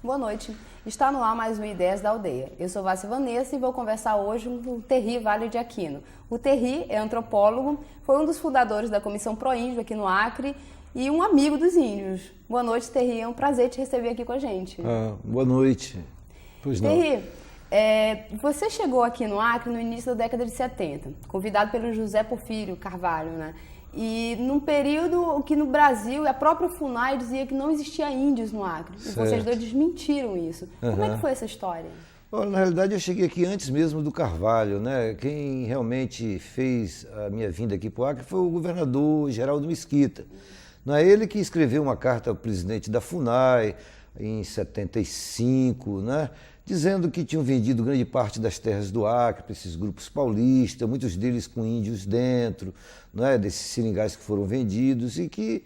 Boa noite. Está no ar mais um Ideias da Aldeia. Eu sou Vássia Vanessa e vou conversar hoje com o Terry Vale de Aquino. O Terry é antropólogo, foi um dos fundadores da Comissão Proíndio aqui no Acre e um amigo dos índios. Boa noite, Terry. É um prazer te receber aqui com a gente. Boa noite. Pois não. Terry, você chegou aqui no Acre no início da década de 70, convidado pelo José Porfírio Carvalho, né? E num período que no Brasil a própria FUNAI dizia que não existia índios no Acre. E vocês dois desmentiram isso. Como é que foi essa história? Bom, na realidade eu cheguei aqui antes mesmo do Carvalho, né? Quem realmente fez a minha vinda aqui para o Acre foi o governador Geraldo Mesquita. Não é ele que escreveu uma carta ao presidente da FUNAI em 75, né? Dizendo que tinham vendido grande parte das terras do Acre para esses grupos paulistas, muitos deles com índios dentro, né, desses seringais que foram vendidos, e que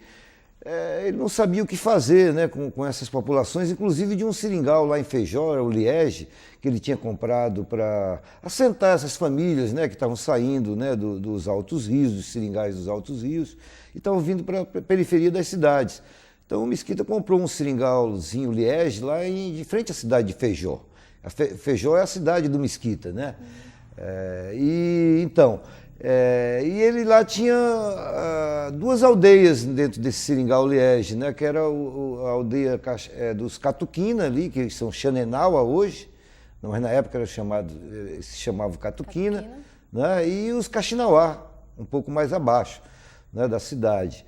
ele não sabia o que fazer, né, com essas populações, inclusive de um seringal lá em Feijó, o Liege, que ele tinha comprado para assentar essas famílias, né, que estavam saindo, né, dos Altos Rios, dos seringais dos Altos Rios, e estavam vindo para a periferia das cidades. Então o Mesquita comprou um seringalzinho Liege lá de frente à cidade de Feijó. Feijó é a cidade do Mesquita, né? E ele lá tinha duas aldeias dentro desse seringal Liege, né? Que era a aldeia dos Catuquina ali, que são Xanenaua hoje, mas na época se chamava Catuquina, né? E os Caxinauá, um pouco mais abaixo, né, da cidade.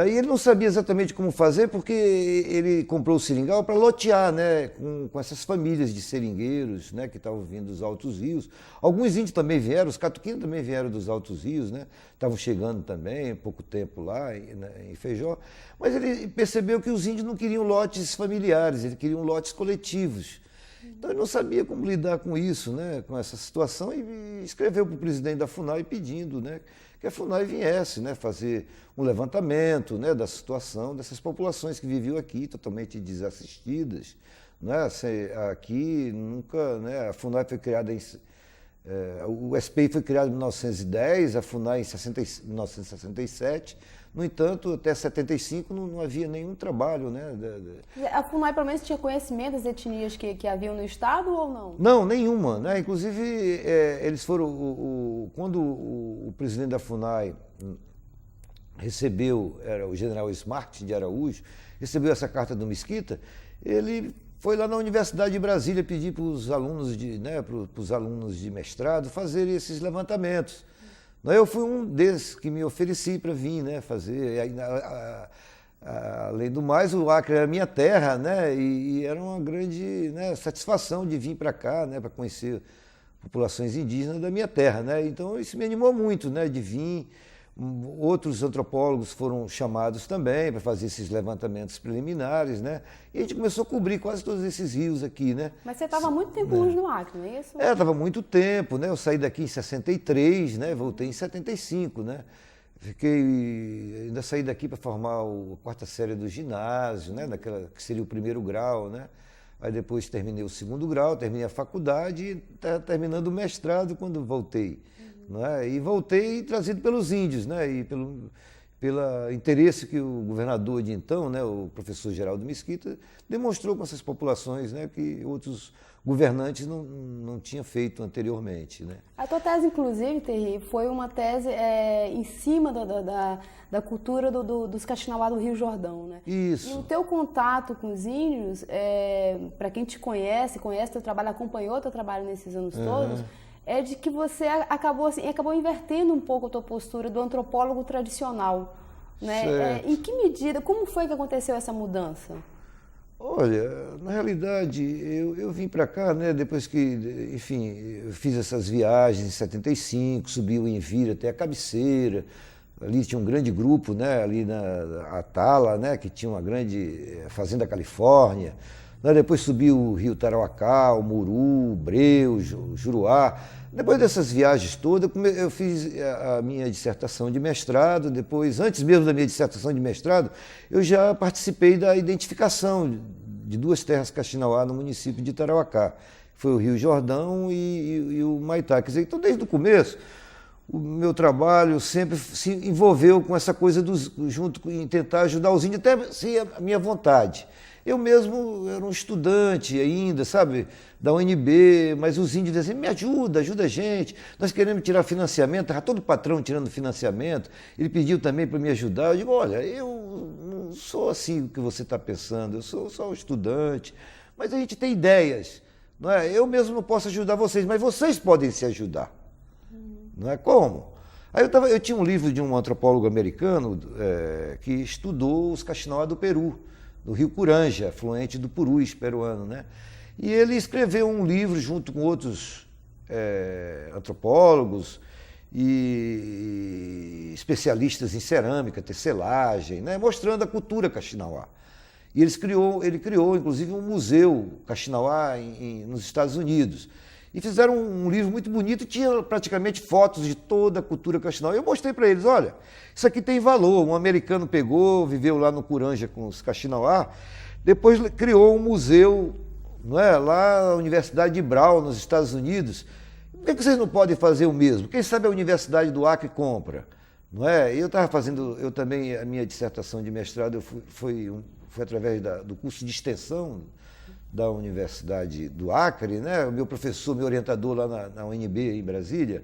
E ele não sabia exatamente como fazer, porque ele comprou o seringal para lotear, né, com essas famílias de seringueiros, né, que estavam vindo dos Altos Rios. Alguns índios também vieram, os catuquinos também vieram dos Altos Rios, né, estavam chegando também, pouco tempo lá em Feijó. Mas ele percebeu que os índios não queriam lotes familiares, eles queriam lotes coletivos. Então ele não sabia como lidar com isso, né, com essa situação, e escreveu para o presidente da FUNAI pedindo, né, que a FUNAI viesse, né, fazer um levantamento, né, da situação dessas populações que viviam aqui, totalmente desassistidas. Né, aqui nunca, né, a FUNAI foi criada o SPI foi criado em 1910, a FUNAI em 1967. No entanto, até 75 não havia nenhum trabalho, né? A FUNAI, pelo menos, tinha conhecimento das etnias que haviam no estado ou não? Não, nenhuma, né? Inclusive, eles foram... quando o presidente da FUNAI recebeu, era o general Smart de Araújo, recebeu essa carta do Mesquita, ele foi lá na Universidade de Brasília pedir para os alunos de mestrado fazerem esses levantamentos. Eu fui um desses que me ofereci para vir, né, fazer. Além do mais, o Acre era a minha terra, né, e era uma grande, né, satisfação de vir para cá, né, para conhecer populações indígenas da minha terra, né. Então isso me animou muito, né, de vir. Outros antropólogos foram chamados também para fazer esses levantamentos preliminares, né? E a gente começou a cobrir quase todos esses rios aqui, né? Mas você estava há muito tempo longe do Acre, não é isso? Estava muito tempo, né? Eu saí daqui em 63, né? Voltei em 75, né? Ainda saí daqui para formar a quarta série do ginásio, né? Que seria o primeiro grau, né? Aí depois terminei o segundo grau, terminei a faculdade e estava terminando o mestrado quando voltei. Né? E voltei trazido pelos índios, né? E pelo interesse que o governador de então, né, o professor Geraldo Mesquita, demonstrou com essas populações, né, que outros governantes não tinham feito anteriormente. Né? A tua tese, inclusive, Terry, foi uma tese em cima da cultura dos Caxinauá do Rio Jordão. Né? Isso. E o teu contato com os índios, para quem te conhece teu trabalho, acompanhou teu trabalho nesses anos todos, é de que você acabou invertendo um pouco a tua postura do antropólogo tradicional. Né? Em que medida, como foi que aconteceu essa mudança? Olha, na realidade, eu vim para cá, né, depois que, enfim, eu fiz essas viagens em 75, subi o Envira até a Cabeceira, ali tinha um grande grupo, né, ali na Atala, né, que tinha uma grande fazenda Califórnia. Depois subi o Rio Tarauacá, o Muru, o Breu, o Juruá. Depois dessas viagens todas, eu fiz a minha dissertação de mestrado. Depois, antes mesmo da minha dissertação de mestrado, eu já participei da identificação de duas terras Caxinauá no município de Tarauacá. Foi o Rio Jordão e o Maitá. Quer dizer, então, desde o começo, o meu trabalho sempre se envolveu com essa coisa em tentar ajudar os índios, até sem a minha vontade. Eu mesmo era um estudante ainda, sabe, da UNB, mas os índios diziam assim, me ajuda a gente, nós queremos tirar financiamento, estava todo patrão tirando financiamento, ele pediu também para me ajudar, eu digo, olha, eu não sou assim o que você está pensando, eu sou só um estudante, mas a gente tem ideias, não é? Eu mesmo não posso ajudar vocês, mas vocês podem se ajudar, não é? Como? Aí eu tinha um livro de um antropólogo americano que estudou os Kaxinawa do Peru, do rio Curanja, afluente do Purus peruano, né? E ele escreveu um livro junto com outros antropólogos e especialistas em cerâmica, tecelagem, né? Mostrando a cultura Kaxinawa. E ele criou, inclusive, um museu Kaxinawa nos Estados Unidos. E fizeram um livro muito bonito, tinha praticamente fotos de toda a cultura Kaxinawa. Eu mostrei para eles, olha, isso aqui tem valor. Um americano pegou, viveu lá no Curanja com os Kaxinawa, depois criou um museu, não é, lá na Universidade de Brown, nos Estados Unidos. Por que vocês não podem fazer o mesmo? Quem sabe a Universidade do Acre compra, não é? Eu estava fazendo, eu também, a minha dissertação de mestrado foi através do curso de extensão da Universidade do Acre, né? O meu professor, meu orientador lá na UNB em Brasília,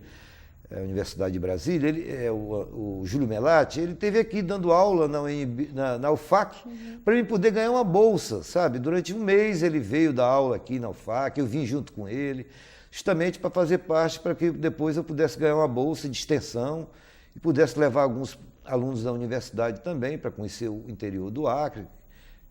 Universidade de Brasília, o Júlio Melatti, ele esteve aqui dando aula na UFAC, para ele poder ganhar uma bolsa, sabe? Durante um mês ele veio dar aula aqui na UFAC, eu vim junto com ele, justamente para fazer parte, para que depois eu pudesse ganhar uma bolsa de extensão e pudesse levar alguns alunos da universidade também para conhecer o interior do Acre.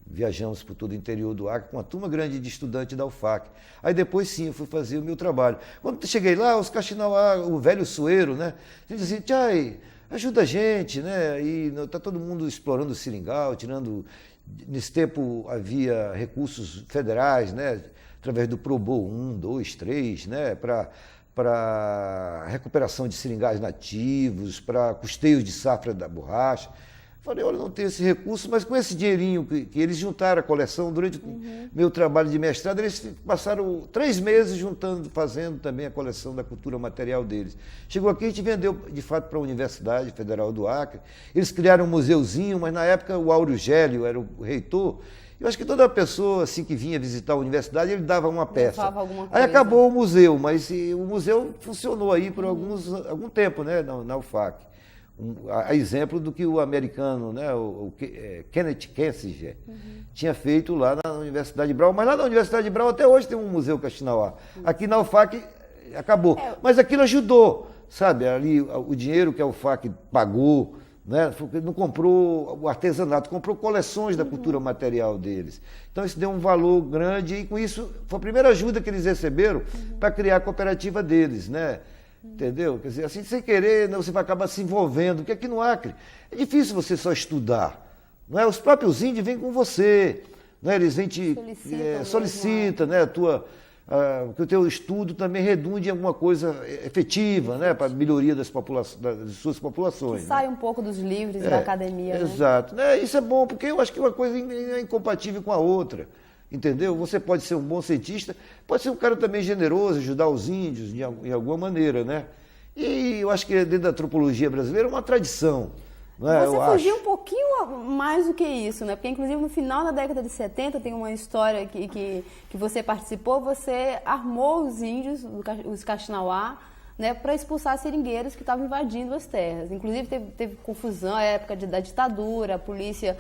Viajamos por todo o interior do Acre com uma turma grande de estudantes da UFAC. Aí depois sim, eu fui fazer o meu trabalho. Quando eu cheguei lá, os Kaxinawa, o velho sueiro, né? Ele dizia assim, Tchai, ajuda a gente, né? E está todo mundo explorando o seringal, tirando... Nesse tempo havia recursos federais, né? Através do ProBo 1, 2, 3, né? Para recuperação de seringais nativos, para custeio de safra da borracha. Falei, olha, não tenho esse recurso, mas com esse dinheirinho que eles juntaram a coleção durante o meu trabalho de mestrado, eles passaram 3 meses juntando, fazendo também a coleção da cultura material deles. Chegou aqui, a gente vendeu, de fato, para a Universidade Federal do Acre. Eles criaram um museuzinho, mas na época o Áureo Gélio era o reitor. Eu acho que toda pessoa assim, que vinha visitar a universidade, ele dava uma peça. Aí acabou o museu, mas o museu funcionou aí por algum tempo, né, na UFAC. A exemplo do que o americano, né, o Kenneth Kensinger, tinha feito lá na Universidade de Brown. Mas lá na Universidade de Brown até hoje tem um museu Kaxinawa. Aqui na UFAC acabou. Mas aquilo ajudou, sabe? Ali o dinheiro que a UFAC pagou, né, não comprou o artesanato, comprou coleções da cultura material deles. Então isso deu um valor grande e com isso foi a primeira ajuda que eles receberam para criar a cooperativa deles, né? Entendeu? Quer dizer, assim, sem querer, você vai acabar se envolvendo, porque aqui no Acre é difícil você só estudar. Não é? Os próprios índios vêm com você, né? Eles vêm te solicitam, né? Que o teu estudo também redunde em alguma coisa efetiva, né? Para a melhoria das suas populações. Que sai um pouco dos livros da academia. Exato. Né? Isso é bom, porque eu acho que uma coisa é incompatível com a outra. Entendeu? Você pode ser um bom cientista, pode ser um cara também generoso, ajudar os índios em alguma maneira, né? E eu acho que dentro da antropologia brasileira é uma tradição. Não é? Você fugiu um pouquinho mais do que isso, né? Porque inclusive no final da década de 70 tem uma história que você participou, você armou os índios, os Kaxinawa, né, para expulsar seringueiros que estavam invadindo as terras. Inclusive teve confusão na época da ditadura, a polícia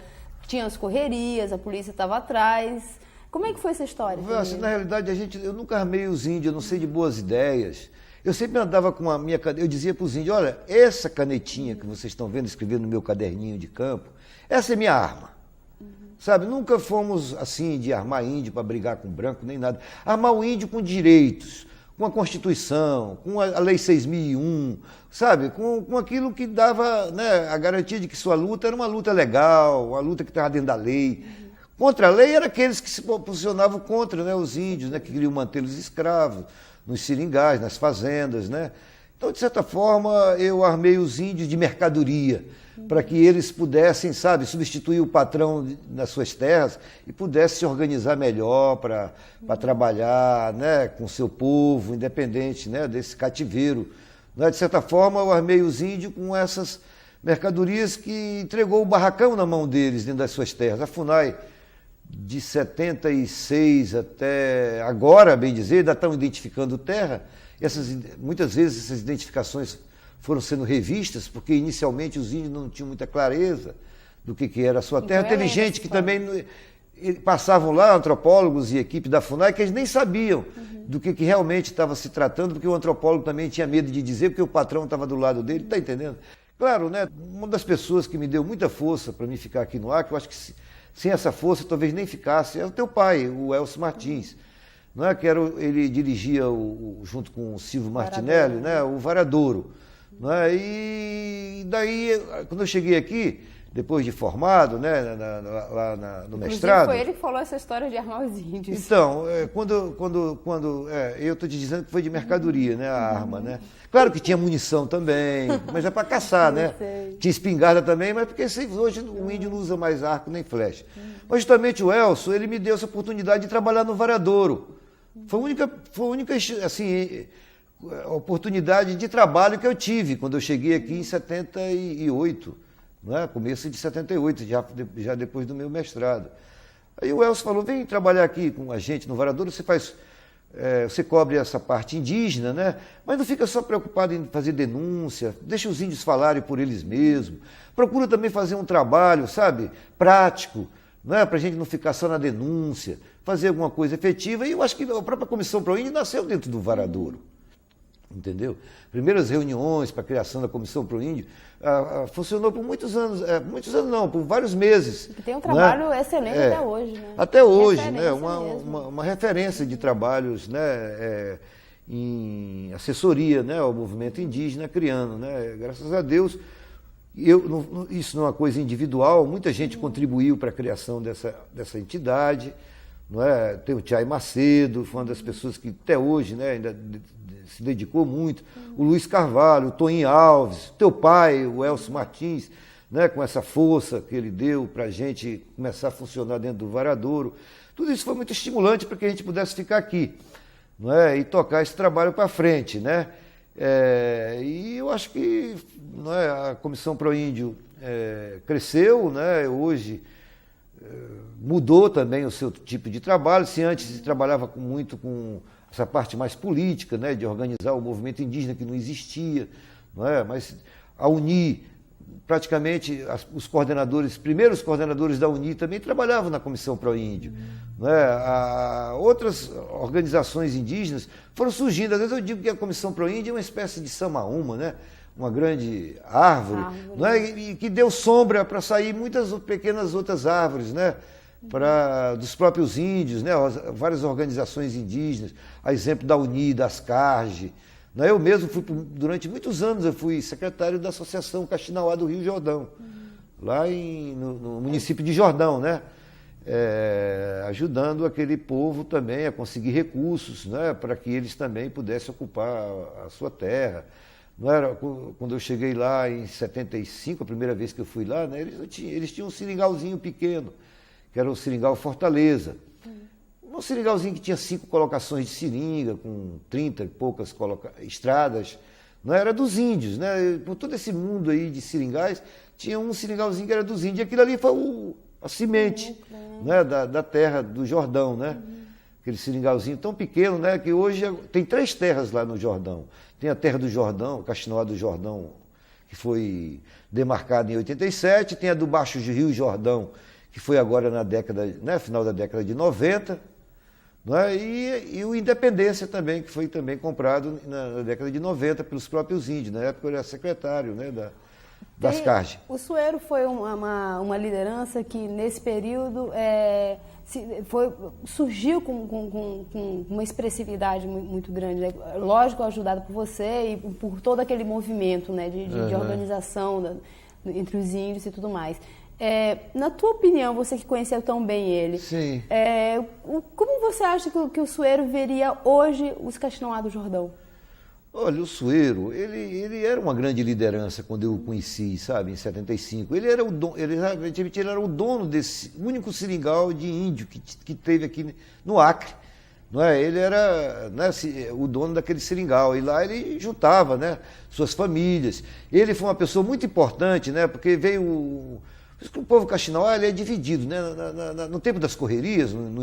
tinha as correrias, a polícia estava atrás. Como é que foi essa história? Assim, na realidade, eu nunca armei os índios, eu não sei de boas ideias. Eu sempre andava com a minha caneta, eu dizia para os índios, olha, essa canetinha que vocês estão vendo, escrevendo no meu caderninho de campo, essa é minha arma. Sabe, nunca fomos assim de armar índio para brigar com branco, nem nada. Armar o índio com direitos, com a Constituição, com a Lei 6.001, sabe, com aquilo que dava, né, a garantia de que sua luta era uma luta legal, uma luta que estava dentro da lei. Contra a lei eram aqueles que se posicionavam contra, né, os índios, né, que queriam mantê-los escravos, nos seringais, nas fazendas, né? Então, de certa forma, eu armei os índios de mercadoria, para que eles pudessem, sabe, substituir o patrão nas suas terras e pudessem se organizar melhor para trabalhar, né, com o seu povo, independente, né, desse cativeiro. Né? De certa forma, eu armei os índios com essas mercadorias que entregou o barracão na mão deles, dentro das suas terras. A FUNAI de 76 até agora, bem dizer, ainda estão identificando terra. Muitas vezes essas identificações foram sendo revistas, porque inicialmente os índios não tinham muita clareza do que era a sua terra. Teve gente que também passavam lá, antropólogos e equipe da FUNAI, que eles nem sabiam do que realmente estava se tratando, porque o antropólogo também tinha medo de dizer, porque o patrão estava do lado dele, está entendendo? Claro, né? Uma das pessoas que me deu muita força para mim ficar aqui no Acre, eu acho que sem essa força talvez nem ficasse, é o teu pai, o Elcio Martins. Não é? Ele dirigia, junto com o Silvio Martinelli, né? O Varadouro. Não é? E daí, quando eu cheguei aqui, depois de formado, né, no mestrado... Foi ele que falou essa história de armar os índios. Então, eu estou te dizendo que foi de mercadoria, né, a arma, né? Claro que tinha munição também, mas é para caçar, né? Tinha espingarda também, mas porque hoje o índio não usa mais arco nem flecha. Mas justamente o Elcio, ele me deu essa oportunidade de trabalhar no Varadouro. Foi a única assim, oportunidade de trabalho que eu tive quando eu cheguei aqui em 78. Né? Começo de 78, já depois do meu mestrado. Aí o Elcio falou, vem trabalhar aqui com a gente no Varadouro, você cobre essa parte indígena, né? Mas não fica só preocupado em fazer denúncia, deixa os índios falarem por eles mesmos, procura também fazer um trabalho, sabe, prático, né? Para a gente não ficar só na denúncia, fazer alguma coisa efetiva, e eu acho que a própria Comissão Pro Índio nasceu dentro do Varadouro. Entendeu? Primeiras reuniões para a criação da Comissão Pro Índio funcionou por muitos anos não, por vários meses. Que tem um trabalho, né, excelente até hoje. Né? Até hoje, né? Uma referência de trabalhos, né, em assessoria, né, ao movimento indígena criando. Né? Graças a Deus, isso não é uma coisa individual, muita gente contribuiu para a criação dessa entidade. Não é? Tem o Tchai Macedo, foi uma das pessoas que até hoje, né, ainda se dedicou muito, o Luiz Carvalho, o Toninho Alves, teu pai, o Elcio Martins, né, com essa força que ele deu para a gente começar a funcionar dentro do Varadouro. Tudo isso foi muito estimulante para que a gente pudesse ficar aqui, não é, e tocar esse trabalho para frente. Né? E eu acho que, não é, a Comissão Pro Índio cresceu, né, hoje mudou também o seu tipo de trabalho. Se antes se trabalhava muito com essa parte mais política, né, de organizar o movimento indígena que não existia, não é? Mas a UNI, praticamente os primeiros coordenadores da UNI também trabalhavam na Comissão Pro Índio. Não é? Outras organizações indígenas foram surgindo. Às vezes eu digo que a Comissão Pro Índio é uma espécie de samaúma, né? Uma grande árvore. Não é? E que deu sombra para sair muitas pequenas outras árvores, né? Dos próprios índios, né? Várias organizações indígenas, a exemplo da UNI, das CARG. Né? Eu mesmo durante muitos anos, eu fui secretário da Associação Caxinauá do Rio Jordão, lá no município de Jordão, né? Ajudando aquele povo também a conseguir recursos, né? Para que eles também pudessem ocupar a sua terra. Não era, quando eu cheguei lá em 75, a primeira vez que eu fui lá, né? Eles tinham um seringalzinho pequeno, que era o Seringal Fortaleza. Um seringalzinho que tinha 5 colocações de seringa, com 30 e poucas estradas. Não era dos índios, né? Por todo esse mundo aí de seringais, tinha um seringalzinho que era dos índios. E aquilo ali foi a semente, né? da terra do Jordão, né? Aquele seringalzinho tão pequeno, né? Que hoje tem 3 terras lá no Jordão. Tem a terra do Jordão, o Caxinauá do Jordão, que foi demarcada em 87, tem a do Baixo Rio Jordão, que foi agora final da década de 90, né? E o Independência também, que foi também comprado na década de 90 pelos próprios índios. Na época eu era secretário, né, das CARG. O Suero foi uma liderança que nesse período surgiu com uma expressividade muito grande, né? Lógico, ajudado por você e por todo aquele movimento, né, de organização entre os índios e tudo mais. Na tua opinião, você que conheceu tão bem ele, sim. Como você acha que o Suero veria hoje os Caxinauá do Jordão? Olha, o Suero, ele era uma grande liderança quando eu o conheci, sabe, em 75. Ele era o dono desse único seringal de índio que teve aqui no Acre. Não é? Ele era, né, o dono daquele seringal, e lá ele juntava, né, suas famílias. Ele foi uma pessoa muito importante, né, porque veio Por isso que o povo Kaxinawá ele é dividido, né? No tempo das correrias, no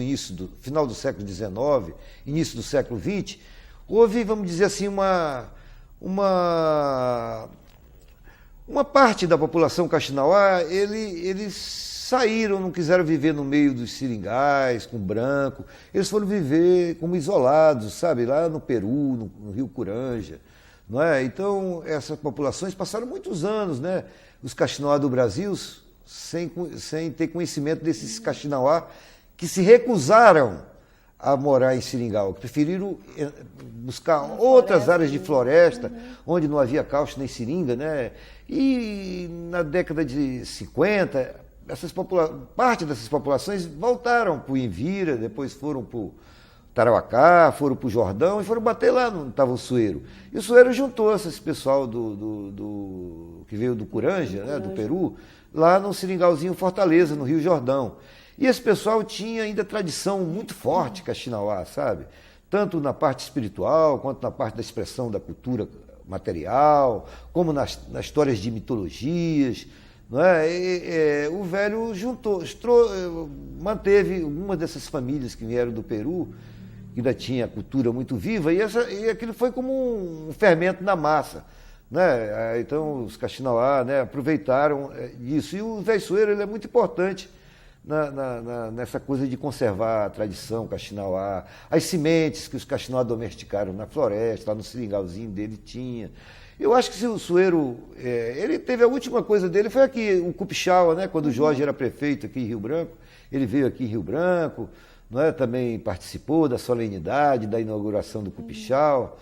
final do século XIX, início do século XX, houve, vamos dizer assim, uma parte da população Kaxinawá, eles saíram, não quiseram viver no meio dos seringais, com branco, eles foram viver como isolados, sabe, lá no Peru, no Rio Curanja, não é? Então, essas populações passaram muitos anos, né? Os Kaxinawá do Brasil, sem ter conhecimento desses Kaxinawá que se recusaram a morar em seringal, que preferiram buscar outras áreas de floresta, onde não havia caucho nem seringa, né? E na década de 50, parte dessas populações voltaram para o Envira, depois foram para o Tarauacá, foram para o Jordão e foram bater lá no Tavossueiro. E o Sueiro juntou esse pessoal que veio do Curanja, né, do Peru, lá no seringalzinho Fortaleza, no Rio Jordão. E esse pessoal tinha ainda tradição muito forte Kaxinawá, sabe? Tanto na parte espiritual, quanto na parte da expressão da cultura material, como nas histórias de mitologias. Não é? O velho manteve algumas dessas famílias que vieram do Peru, que ainda tinha a cultura muito viva, e aquilo foi como um fermento na massa. Né? Então os Kaxinawá, né, aproveitaram isso. E o velho Sueiro ele é muito importante nessa coisa de conservar a tradição Kaxinawá, as sementes que os Kaxinawá domesticaram na floresta, lá no seringalzinho dele tinha. Eu acho que se o Sueiro, ele teve a última coisa dele, foi aqui, o Cupixaba, né, quando o Jorge era prefeito aqui em Rio Branco, ele veio aqui em Rio Branco, não é, também participou da solenidade, da inauguração do Cupixaba.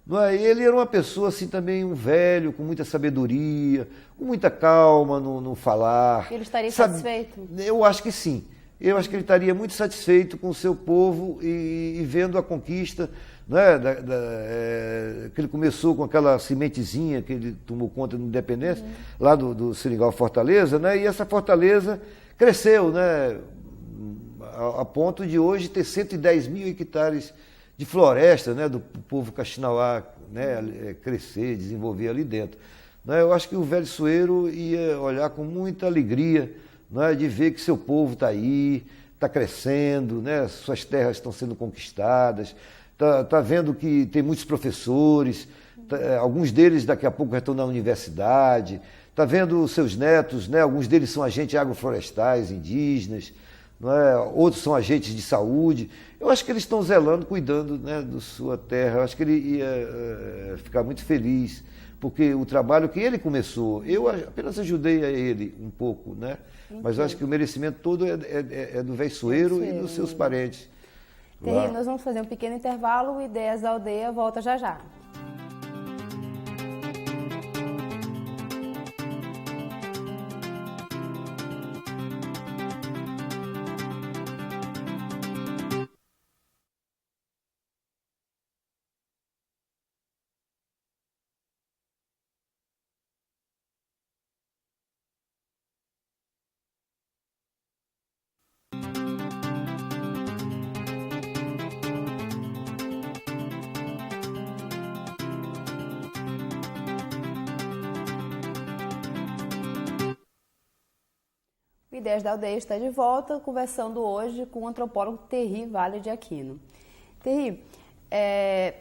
Não é? Ele era uma pessoa assim também, um velho, com muita sabedoria, com muita calma no falar. Ele estaria satisfeito? Eu acho que sim. Eu acho que ele estaria muito satisfeito com o seu povo e vendo a conquista, né, que ele começou com aquela sementezinha que ele tomou conta da independência, lá do Seringal Fortaleza, né, e essa fortaleza cresceu, né, a ponto de hoje ter 110 mil hectares de floresta, né, do povo Kaxinawá, né, crescer, desenvolver ali dentro. Né, eu acho que o velho Sueiro ia olhar com muita alegria, né, de ver que seu povo está aí, está crescendo, né, suas terras estão sendo conquistadas, está vendo que tem muitos professores, alguns deles daqui a pouco já estão na universidade, está vendo seus netos, né, alguns deles são agentes agroflorestais indígenas, não é? Outros são agentes de saúde. Eu acho que eles estão zelando, cuidando, né, da sua terra. Eu acho que ele ia ficar muito feliz, porque o trabalho que ele começou, eu apenas ajudei a ele um pouco, né? Mas eu acho que o merecimento todo é do velho Sueiro e dos seus parentes. Terri, nós vamos fazer um pequeno intervalo, o Ideias da Aldeia volta já já. O Ideias da Aldeia está de volta, conversando hoje com o antropólogo Terri Vale de Aquino. Terri,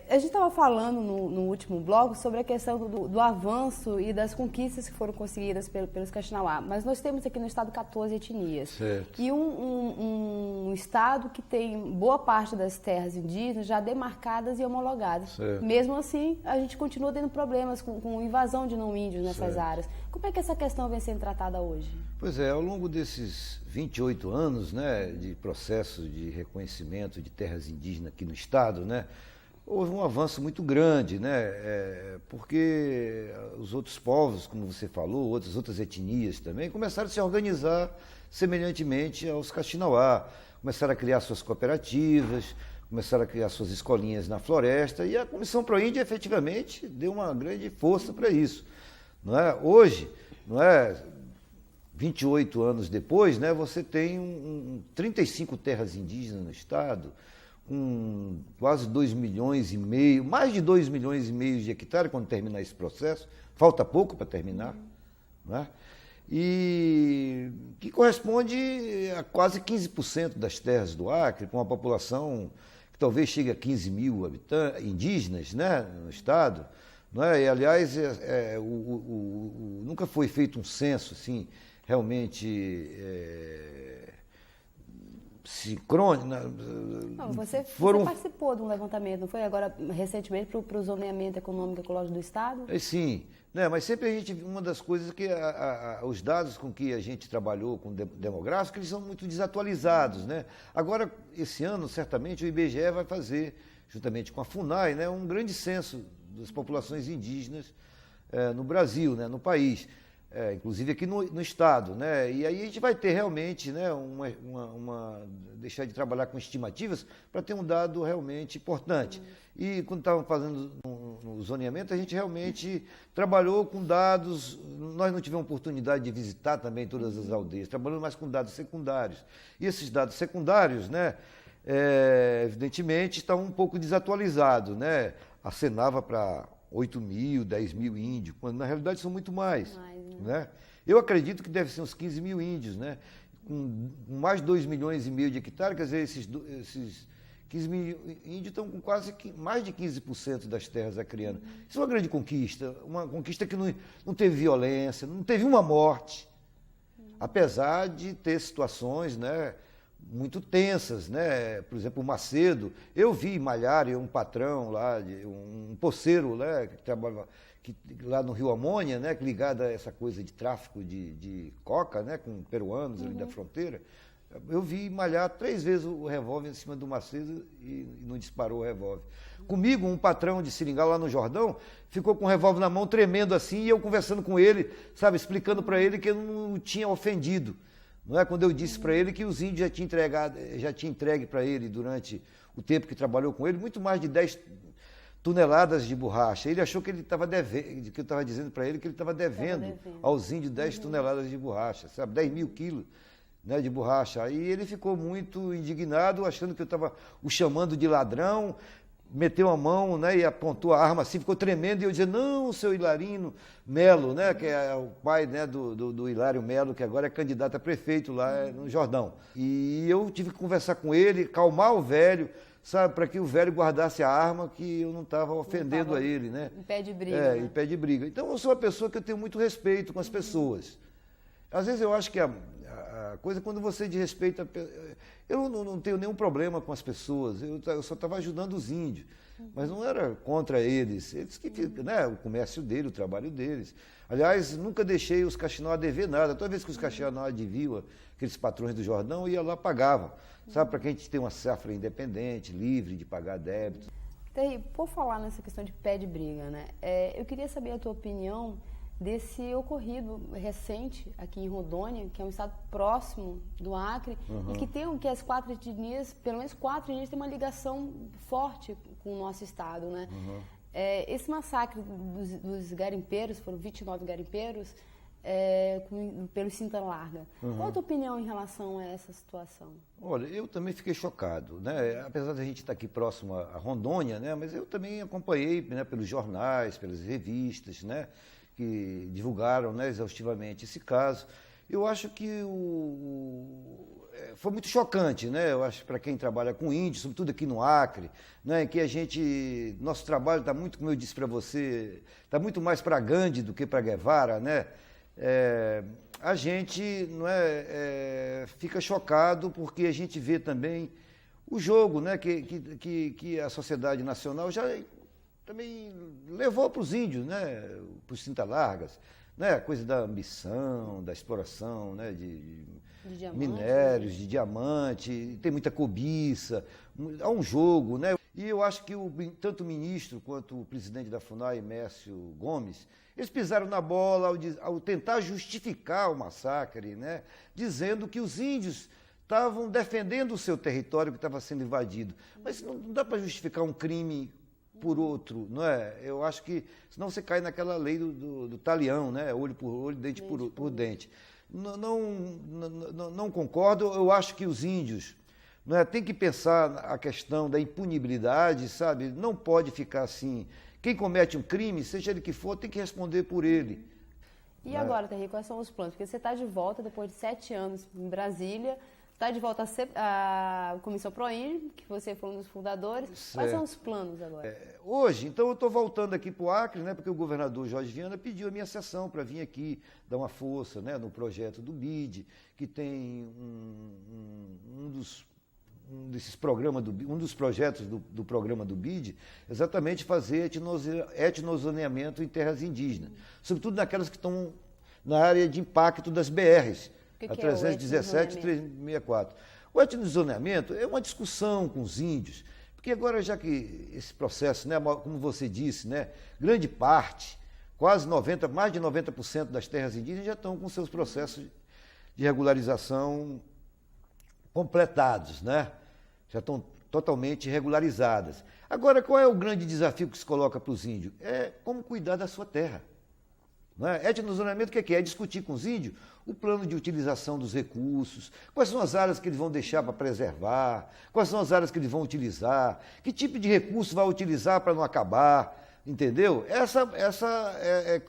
a gente estava falando no último bloco sobre a questão do avanço e das conquistas que foram conseguidas pelos Kaxinawá, mas nós temos aqui no estado 14 etnias. Certo. E um estado que tem boa parte das terras indígenas já demarcadas e homologadas. Certo. Mesmo assim, a gente continua tendo problemas com invasão de não-índios nessas áreas. Como é que essa questão vem sendo tratada hoje? Pois é, ao longo desses 28 anos, né, de processo de reconhecimento de terras indígenas aqui no estado, né, houve um avanço muito grande, né, porque os outros povos, como você falou, outras etnias também, começaram a se organizar semelhantemente aos Kaxinawá, começaram a criar suas cooperativas, começaram a criar suas escolinhas na floresta, e a Comissão Proíndia efetivamente deu uma grande força para isso. Não é? Hoje, não é, 28 anos depois, né, você tem 35 terras indígenas no estado, com quase 2 milhões e meio, mais de 2 milhões e meio de hectares quando terminar esse processo, falta pouco para terminar. Não é? e que corresponde a quase 15% das terras do Acre, com uma população que talvez chegue a 15 mil habitantes, indígenas, né, no estado. Não é? E, aliás, nunca foi feito um censo assim, realmente sincrônico. Não, você participou de um levantamento, não foi? Agora, recentemente, para o zoneamento econômico e ecológico do Estado? Sim, né? Mas sempre uma das coisas que os dados com que a gente trabalhou com demográfico, eles são muito desatualizados, né? Agora, esse ano, certamente, o IBGE vai fazer, juntamente com a FUNAI, né, um grande censo das populações indígenas no Brasil, né, no país. Inclusive aqui no estado, né? E aí a gente vai ter realmente, né, deixar de trabalhar com estimativas para ter um dado realmente importante. E quando estavam fazendo no zoneamento, a gente realmente trabalhou com dados, nós não tivemos oportunidade de visitar também todas as aldeias, trabalhamos mais com dados secundários. E esses dados secundários, né, evidentemente, estão um pouco desatualizados, né? Acenava para 8 mil, 10 mil índios, quando na realidade são muito mais. Né? Eu acredito que deve ser uns 15 mil índios, né? Com mais de 2,5 milhões de hectares, quer dizer, esses 15 mil índios estão com quase mais de 15% das terras acreanas. Isso é uma grande conquista, uma conquista que não teve violência, não teve uma morte, apesar de ter situações, né, muito tensas, né? Por exemplo, o Macedo, eu vi Malhari, um patrão lá, um poceiro, né, que trabalhava lá no Rio Amônia, né, ligado a essa coisa de tráfico de coca, né, com peruanos ali da fronteira. Eu vi malhar 3 vezes o revólver em cima do Macedo e não disparou o revólver. Comigo, um patrão de seringal lá no Jordão, ficou com o revólver na mão, tremendo assim, e eu conversando com ele, sabe, explicando para ele que eu não tinha ofendido. Não é? Quando eu disse para ele que os índios já tinha entregue para ele, durante o tempo que trabalhou com ele, muito mais de 10 toneladas de borracha. Ele achou que ele estava devendo, que eu estava dizendo para ele que ele estava devendo aos índios 10 toneladas de borracha, sabe, 10 mil quilos, né, de borracha. Aí ele ficou muito indignado, achando que eu estava o chamando de ladrão, meteu a mão, né, e apontou a arma assim, ficou tremendo, e eu dizia, não, seu Hilarino Melo, né, que é o pai, né, do Hilário Melo, que agora é candidato a prefeito lá no Jordão. E eu tive que conversar com ele, calmar o velho, sabe, para que o velho guardasse a arma, que eu não estava ofendendo a ele, né? Em pé de briga. Em pé de briga. Então eu sou uma pessoa que eu tenho muito respeito com as pessoas. Às vezes eu acho que a coisa, quando você desrespeita... Eu não tenho nenhum problema com as pessoas, eu só estava ajudando os índios, mas não era contra eles. Eles que, né, o comércio dele, o trabalho deles. Aliás, nunca deixei os Caxinó a dever nada. Toda vez que os Caxinó deviam, aqueles patrões do Jordão, ia lá pagavam. Sabe, para que a gente tenha uma safra independente, livre de pagar débitos. Terry, por falar nessa questão de pé de briga, né? Eu queria saber a tua opinião desse ocorrido recente aqui em Rondônia, que é um estado próximo do Acre, e que as 4 etnias, pelo menos 4 etnias, têm uma ligação forte com o nosso estado, né? Esse massacre dos garimpeiros, foram 29 garimpeiros, pelo Cinta Larga. Qual a tua opinião em relação a essa situação? Olha, eu também fiquei chocado, né? Apesar de a gente estar aqui próximo a Rondônia, né? Mas eu também acompanhei, né, pelos jornais, pelas revistas, né, que divulgaram, né, exaustivamente esse caso. Eu acho que foi muito chocante, né? Eu acho, para quem trabalha com índios, sobretudo aqui no Acre, né, que nosso trabalho está muito, como eu disse para você, está muito mais para Gandhi do que para Guevara, né? A gente fica chocado porque a gente vê também o jogo, né, que a sociedade nacional já também levou para os índios, né, para os Cinta Largas, né, a coisa da ambição, da exploração, né, de minérios, de diamante, tem muita cobiça, há um jogo, né? E eu acho que tanto o ministro quanto o presidente da FUNAI, Mércio Gomes, eles pisaram na bola ao tentar justificar o massacre, né, dizendo que os índios estavam defendendo o seu território que estava sendo invadido. Mas não dá para justificar um crime por outro, não é? Eu acho que, senão você cai naquela lei do talião, né? Olho por olho, dente por dente. Não concordo, eu acho que os índios, não é, tem que pensar a questão da impunibilidade, sabe? Não pode ficar assim. Quem comete um crime, seja ele que for, tem que responder por ele. E agora, Terry, quais são os planos? Porque você está de volta depois de 7 anos em Brasília, está de volta à Comissão ProIndy, que você foi um dos fundadores. Certo. Quais são os planos agora? Hoje, então, eu estou voltando aqui para o Acre, né, porque o governador Jorge Viana pediu a minha sessão para vir aqui dar uma força, né, no projeto do BID, que tem desses programas, um dos projetos do programa do BID, exatamente fazer etnozoneamento em terras indígenas, sobretudo naquelas que estão na área de impacto das BRs, a 317 e 364. O etnozoneamento é uma discussão com os índios, porque agora, já que esse processo, né, como você disse, né, grande parte, mais de 90% das terras indígenas já estão com seus processos de regularização completados, né? Já estão totalmente regularizadas. Agora, qual é o grande desafio que se coloca para os índios? É como cuidar da sua terra. Não é? Etnozoneamento, o que é? É discutir com os índios o plano de utilização dos recursos, quais são as áreas que eles vão deixar para preservar, quais são as áreas que eles vão utilizar, que tipo de recurso vai utilizar para não acabar, entendeu?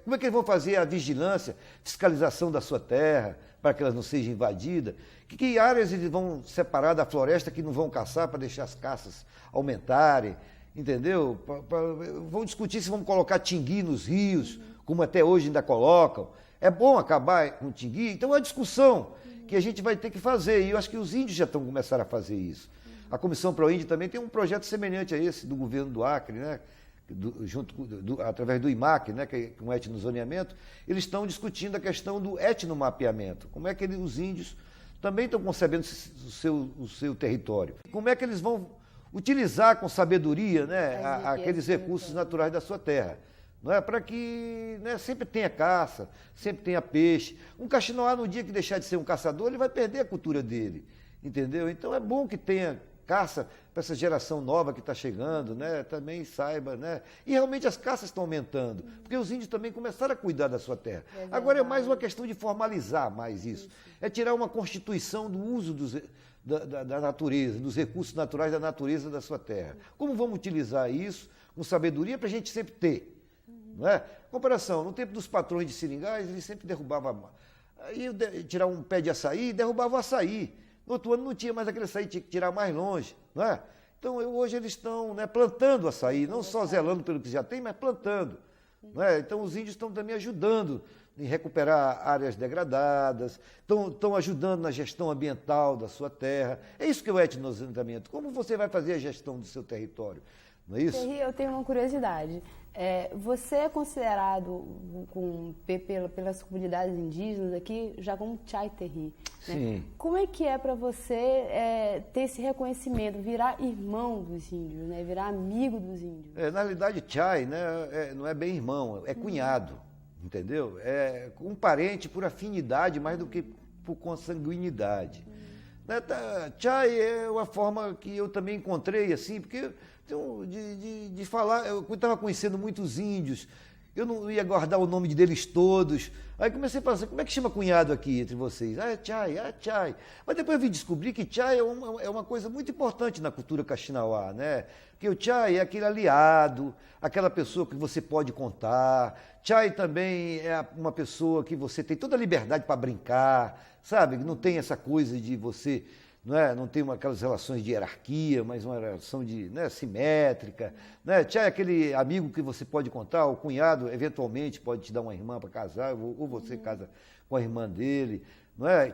Como é que eles vão fazer a vigilância, fiscalização da sua terra, para que ela não seja invadida, que áreas eles vão separar da floresta que não vão caçar para deixar as caças aumentarem, entendeu? Vão discutir se vão colocar tingui nos rios, como até hoje ainda colocam. É bom acabar com o tingui? Então é uma discussão que a gente vai ter que fazer, e eu acho que os índios já estão começando a fazer isso. A Comissão ProIndy também tem um projeto semelhante a esse do governo do Acre, né? Através do IMAC, né, que é um etnozoneamento, eles estão discutindo a questão do etnomapeamento. Como é que os índios também estão concebendo o seu território. Como é que eles vão utilizar com sabedoria, né, aqueles recursos naturais da sua terra. Não é? Para que, né, sempre tenha caça, sempre tenha peixe. Um caxinoá, no dia que deixar de ser um caçador, ele vai perder a cultura dele. Entendeu? Então é bom que tenha caça para essa geração nova que está chegando, né, também saiba, né? E realmente as caças estão aumentando, porque os índios também começaram a cuidar da sua terra. Agora é mais uma questão de formalizar mais isso. É tirar uma constituição do uso da natureza, dos recursos naturais da natureza da sua terra. Como vamos utilizar isso com sabedoria para a gente sempre ter? Não é? Comparação, no tempo dos patrões de seringais, eles sempre derrubavam, aí tirar um pé de açaí, derrubavam o açaí. No outro ano não tinha mais aquele açaí, tinha que tirar mais longe, não é? Então hoje eles estão, né, plantando açaí, não só zelando pelo que já tem, mas plantando. Não é? Então os índios estão também ajudando em recuperar áreas degradadas, estão ajudando na gestão ambiental da sua terra. É isso que é o etnozoneamento. Como você vai fazer a gestão do seu território? Não é isso? Terry, eu tenho uma curiosidade. Você é considerado pelas comunidades indígenas aqui já como Chai Terry, né? Sim. Como é que é para você ter esse reconhecimento, virar irmão dos índios, né? Virar amigo dos índios? Na realidade, Chai, né, não é bem irmão, é cunhado, entendeu? É um parente por afinidade mais do que por consanguinidade. Chai é uma forma que eu também encontrei, assim, porque de falar, eu estava conhecendo muitos índios, eu não ia guardar o nome deles todos, aí comecei a pensar, como é que chama cunhado aqui entre vocês? É Chai. Mas depois eu vim descobrir que Chai é uma coisa muito importante na cultura caxinauá, né? Porque o Chai é aquele aliado, aquela pessoa que você pode contar. Chai também é uma pessoa que você tem toda a liberdade para brincar, sabe? Não tem essa coisa de você... Não tem aquelas relações de hierarquia, mas uma relação simétrica. Chai é aquele amigo que você pode contar, o cunhado eventualmente pode te dar uma irmã para casar, ou você casa com a irmã dele.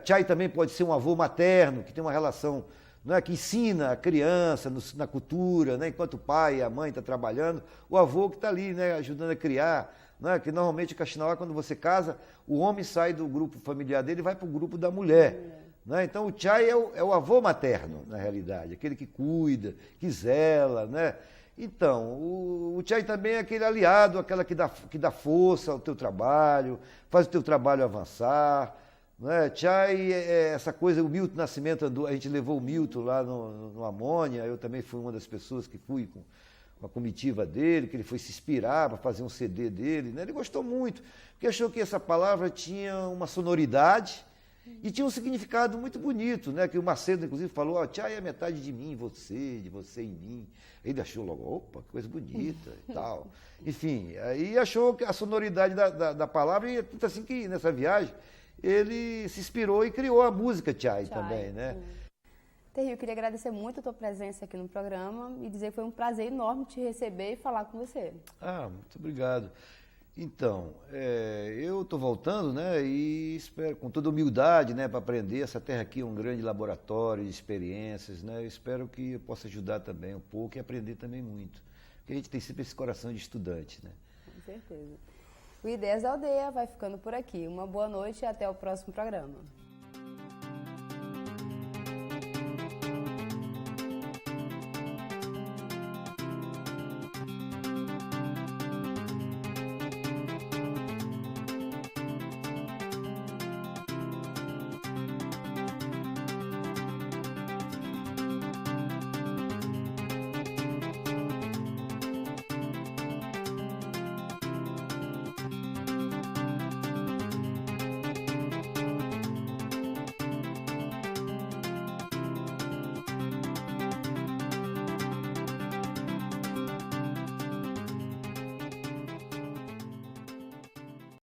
Chai também pode ser um avô materno, que tem uma relação, que ensina a criança na cultura, enquanto o pai e a mãe estão trabalhando, o avô que está ali, ajudando a criar. Que normalmente o caxinauá, quando você casa, o homem sai do grupo familiar dele e vai para o grupo da mulher. Então o Chai é o avô materno, na realidade, aquele que cuida, que zela, Então, o Chai também é aquele aliado, aquela que dá força ao teu trabalho, faz o teu trabalho avançar. Chai é essa coisa, o Milton Nascimento, a gente levou o Milton lá no Amônia, eu também fui uma das pessoas que fui com a comitiva dele, que ele foi se inspirar para fazer um CD dele. Ele gostou muito, porque achou que essa palavra tinha uma sonoridade E tinha um significado muito bonito, né? Que o Macedo, inclusive, falou, ó, Tchai é metade de mim, de você em mim. Ele achou logo, opa, que coisa bonita e tal. Enfim, aí achou que a sonoridade da palavra, e tanto assim que nessa viagem ele se inspirou e criou a música Tchai também, né? Terry, eu queria agradecer muito a tua presença aqui no programa e dizer que foi um prazer enorme te receber e falar com você. Muito obrigado. Então, eu estou voltando, né, e espero, com toda humildade, né, para aprender. Essa terra aqui é um grande laboratório de experiências, né, eu espero que eu possa ajudar também um pouco e aprender também muito. Porque a gente tem sempre esse coração de estudante, né. Com certeza. O Ideias da Aldeia vai ficando por aqui. Uma boa noite e até o próximo programa.